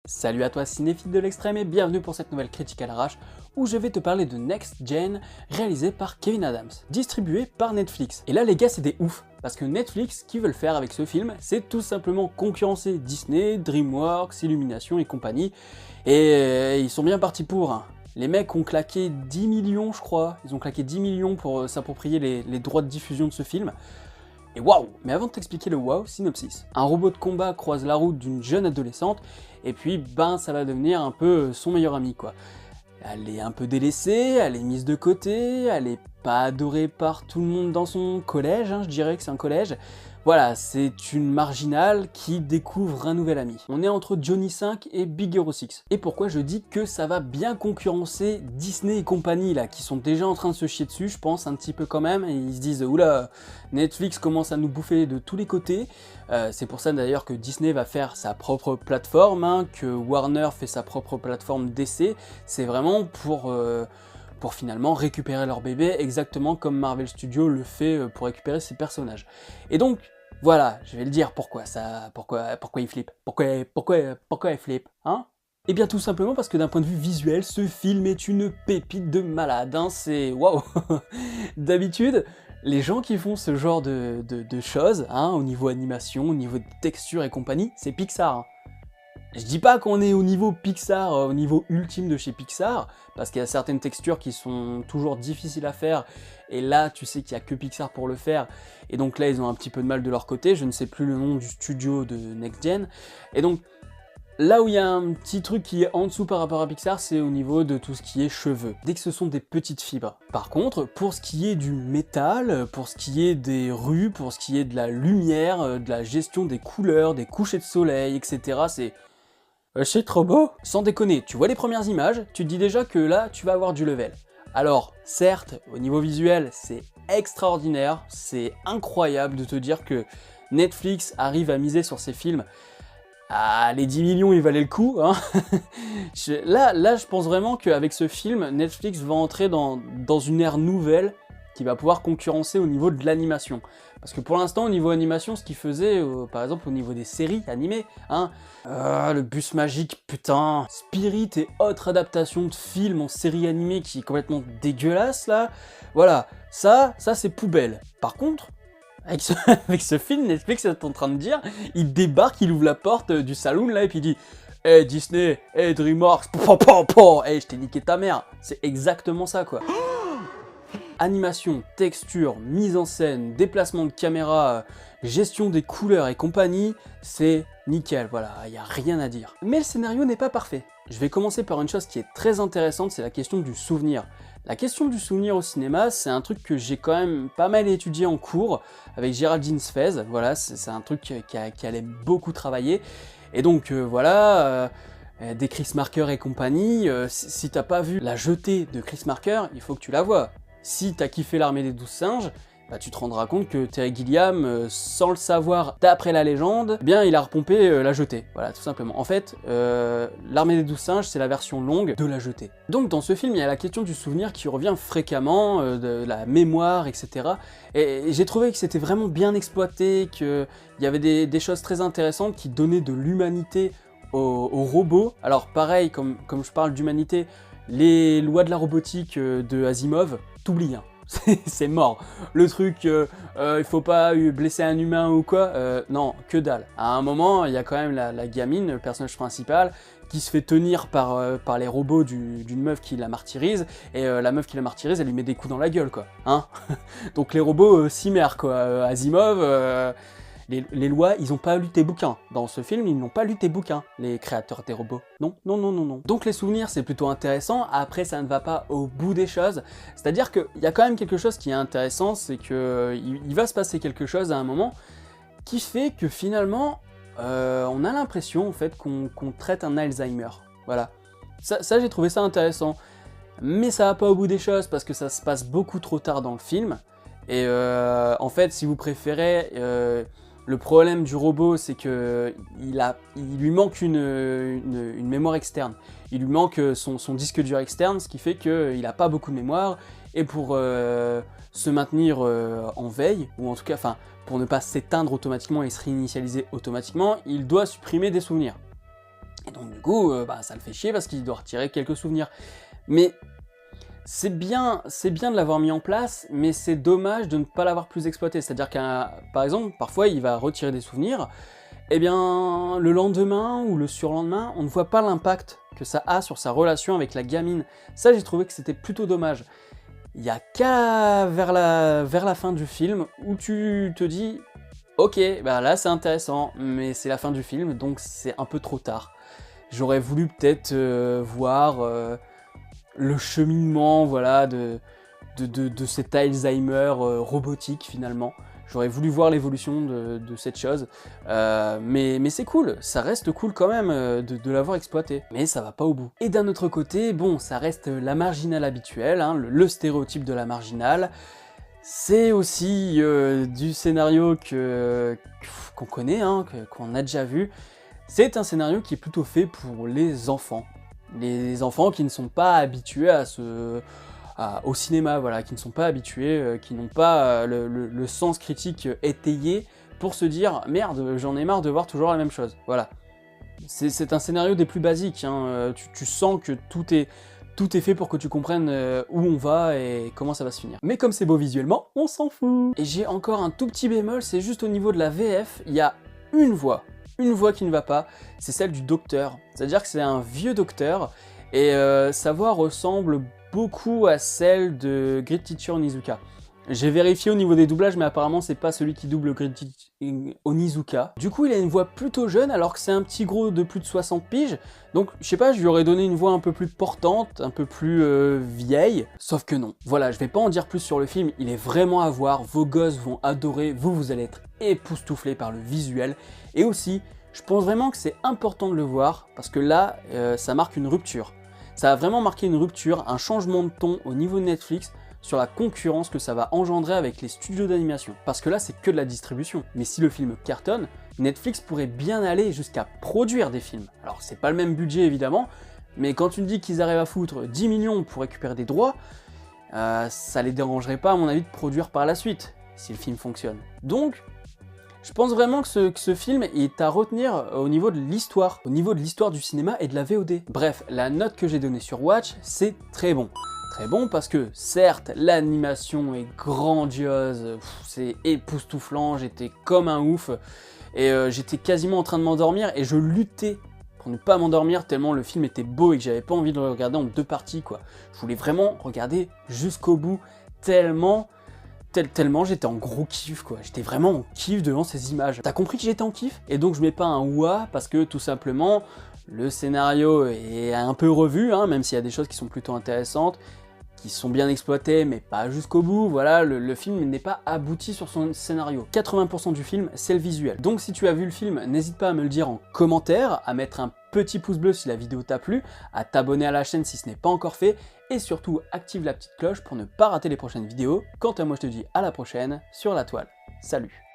Salut à toi cinéphile de l'extrême et bienvenue pour cette nouvelle critique à l'arrache où je vais te parler de Next Gen réalisé par Kevin Adams, distribué par Netflix. Et là les gars c'est des ouf, parce que Netflix, ce qu'ils veulent faire avec ce film, c'est tout simplement concurrencer Disney, DreamWorks, Illumination et compagnie, et ils sont bien partis pour. Hein. Les mecs ont claqué 10 millions je crois, ils ont claqué 10 millions pour s'approprier les droits de diffusion de ce film. Et waouh! Mais avant de t'expliquer le waouh, synopsis. Un robot de combat croise la route d'une jeune adolescente, et puis ben ça va devenir un peu son meilleur ami quoi. Elle est un peu délaissée, elle est mise de côté, elle est pas adorée par tout le monde dans son collège, hein, je dirais que c'est un collège. Voilà, c'est une marginale qui découvre un nouvel ami. On est entre Johnny 5 et Big Hero 6. Et pourquoi je dis que ça va bien concurrencer Disney et compagnie là, qui sont déjà en train de se chier dessus, je pense un petit peu quand même, et ils se disent oula, Netflix commence à nous bouffer de tous les côtés. C'est pour ça d'ailleurs que Disney va faire sa propre plateforme, hein, que Warner fait sa propre plateforme d'essai. C'est vraiment pour finalement récupérer leur bébé, exactement comme Marvel Studios le fait pour récupérer ses personnages. Et donc, voilà, je vais le dire pourquoi il flippe, pourquoi il flippe, hein? Eh bien tout simplement parce que d'un point de vue visuel, ce film est une pépite de malade, hein, c'est waouh. D'habitude, les gens qui font ce genre de choses, hein, au niveau animation, au niveau de texture et compagnie, c'est Pixar. Hein. Je dis pas qu'on est au niveau Pixar, au niveau ultime de chez Pixar, parce qu'il y a certaines textures qui sont toujours difficiles à faire, et là tu sais qu'il n'y a que Pixar pour le faire, et donc là ils ont un petit peu de mal de leur côté, je ne sais plus le nom du studio de Next Gen, et donc là où il y a un petit truc qui est en dessous par rapport à Pixar, c'est au niveau de tout ce qui est cheveux, dès que ce sont des petites fibres. Par contre, pour ce qui est du métal, pour ce qui est des rues, pour ce qui est de la lumière, de la gestion des couleurs, des couchers de soleil, etc., c'est trop beau. Sans déconner, tu vois les premières images, tu te dis déjà que là, tu vas avoir du level. Alors, certes, au niveau visuel, c'est extraordinaire, c'est incroyable de te dire que Netflix arrive à miser sur ces films. Ah, les 10 millions, ils valaient le coup, hein. Là, je pense vraiment qu'avec ce film, Netflix va entrer dans une ère nouvelle qui va pouvoir concurrencer au niveau de l'animation. Parce que pour l'instant, au niveau animation, ce qu'ils faisaient, par exemple au niveau des séries animées, hein, le bus magique, putain, Spirit et autres adaptations de films en série animée qui est complètement dégueulasse, là, voilà, ça c'est poubelle. Par contre, avec ce film, Netflix est en train de dire, il débarque, il ouvre la porte du saloon, là, et puis il dit « Hey Disney, hey DreamWorks, hey, je t'ai niqué ta mère !» C'est exactement ça, quoi. Animation, texture, mise en scène, déplacement de caméra, gestion des couleurs et compagnie, c'est nickel, voilà, il n'y a rien à dire. Mais le scénario n'est pas parfait. Je vais commencer par une chose qui est très intéressante, c'est la question du souvenir. La question du souvenir au cinéma, c'est un truc que j'ai quand même pas mal étudié en cours avec Géraldine Sfez, voilà, c'est un truc qui allait beaucoup travailler. Et donc voilà, des Chris Marker et compagnie, si t'as pas vu La Jetée de Chris Marker, il faut que tu la vois. Si t'as kiffé l'Armée des 12 singes, bah tu te rendras compte que Terry Gilliam, sans le savoir d'après la légende, eh bien il a repompé La Jetée, voilà tout simplement. En fait, l'Armée des 12 singes c'est la version longue de La Jetée. Donc dans ce film il y a la question du souvenir qui revient fréquemment, de la mémoire, etc. Et j'ai trouvé que c'était vraiment bien exploité, qu'il y avait des choses très intéressantes qui donnaient de l'humanité aux robots. Alors pareil, comme je parle d'humanité, les lois de la robotique de Asimov, t'oublies, hein. C'est mort. Le truc, il faut pas blesser un humain ou quoi, non, que dalle. À un moment, il y a quand même la gamine, le personnage principal, qui se fait tenir par les robots d'une meuf qui la martyrise, et la meuf qui la martyrise, elle lui met des coups dans la gueule, quoi. Hein. Donc les robots s'y mèrent, quoi. Asimov... Les lois, ils n'ont pas lu tes bouquins. Dans ce film, ils n'ont pas lu tes bouquins, les créateurs des robots. Non, non, non, non, non. Donc les souvenirs, c'est plutôt intéressant. Après, ça ne va pas au bout des choses. C'est-à-dire qu'il y a quand même quelque chose qui est intéressant, c'est qu'il va se passer quelque chose à un moment qui fait que finalement, on a l'impression en fait qu'on traite un Alzheimer. Voilà. Ça j'ai trouvé ça intéressant. Mais ça va pas au bout des choses parce que ça se passe beaucoup trop tard dans le film. Et en fait, si vous préférez... le problème du robot, c'est que il lui manque une mémoire externe. Il lui manque son disque dur externe, ce qui fait qu'il n'a pas beaucoup de mémoire. Et pour se maintenir en veille, ou en tout cas, pour ne pas s'éteindre automatiquement et se réinitialiser automatiquement, il doit supprimer des souvenirs. Et donc du coup, ça le fait chier parce qu'il doit retirer quelques souvenirs. Mais c'est bien de l'avoir mis en place, mais c'est dommage de ne pas l'avoir plus exploité. C'est-à-dire par exemple, parfois il va retirer des souvenirs, et bien le lendemain ou le surlendemain, on ne voit pas l'impact que ça a sur sa relation avec la gamine. Ça, j'ai trouvé que c'était plutôt dommage. Il n'y a qu'à vers la fin du film où tu te dis ok, là c'est intéressant, mais c'est la fin du film, donc c'est un peu trop tard. J'aurais voulu peut-être voir le cheminement, voilà, de cet Alzheimer robotique finalement. J'aurais voulu voir l'évolution de cette chose, mais c'est cool, ça reste cool quand même de l'avoir exploité, mais ça va pas au bout. Et d'un autre côté, bon, ça reste la marginale habituelle, hein, le stéréotype de la marginale. C'est aussi du scénario qu'on connaît, hein, qu'on a déjà vu. C'est un scénario qui est plutôt fait pour les enfants. Les enfants qui ne sont pas habitués au cinéma, voilà, qui ne sont pas habitués, qui n'ont pas le sens critique étayé pour se dire « Merde, j'en ai marre de voir toujours la même chose ». Voilà. C'est un scénario des plus basiques, hein. Tu sens que tout est fait pour que tu comprennes où on va et comment ça va se finir. Mais comme c'est beau visuellement, on s'en fout. Et j'ai encore un tout petit bémol, c'est juste au niveau de la VF, il y a une voix qui ne va pas, c'est celle du docteur. C'est-à-dire que c'est un vieux docteur, et sa voix ressemble beaucoup à celle de Great Teacher Onizuka. J'ai vérifié au niveau des doublages, mais apparemment c'est pas celui qui double Great Teacher Onizuka. Du coup, il a une voix plutôt jeune, alors que c'est un petit gros de plus de 60 piges. Donc, je sais pas, je lui aurais donné une voix un peu plus portante, un peu plus vieille. Sauf que non. Voilà, je vais pas en dire plus sur le film, il est vraiment à voir, vos gosses vont adorer, vous allez être époustouflés par le visuel. Et aussi, je pense vraiment que c'est important de le voir, parce que là, ça marque une rupture. Ça a vraiment marqué une rupture, un changement de ton au niveau de Netflix, sur la concurrence que ça va engendrer avec les studios d'animation. Parce que là, c'est que de la distribution. Mais si le film cartonne, Netflix pourrait bien aller jusqu'à produire des films. Alors, c'est pas le même budget, évidemment, mais quand tu me dis qu'ils arrivent à foutre 10 millions pour récupérer des droits, ça les dérangerait pas, à mon avis, de produire par la suite, si le film fonctionne. Donc, je pense vraiment que ce film est à retenir au niveau de l'histoire du cinéma et de la VOD. Bref, la note que j'ai donnée sur Watch, c'est très bon. Très bon parce que, certes, l'animation est grandiose, c'est époustouflant, j'étais comme un ouf, et j'étais quasiment en train de m'endormir, et je luttais pour ne pas m'endormir tellement le film était beau et que j'avais pas envie de le regarder en 2 parties, quoi. Je voulais vraiment regarder jusqu'au bout, tellement j'étais en gros kiff, quoi. J'étais vraiment en kiff devant ces images. T'as compris que j'étais en kiff? Et donc je mets pas un ouah parce que tout simplement le scénario est un peu revu, hein, même s'il y a des choses qui sont plutôt intéressantes, qui sont bien exploitées, mais pas jusqu'au bout. Voilà, le film n'est pas abouti sur son scénario. 80% du film, c'est le visuel. Donc si tu as vu le film, n'hésite pas à me le dire en commentaire, à mettre un petit pouce bleu si la vidéo t'a plu, à t'abonner à la chaîne si ce n'est pas encore fait, et surtout active la petite cloche pour ne pas rater les prochaines vidéos. Quant à moi, je te dis à la prochaine sur la toile. Salut!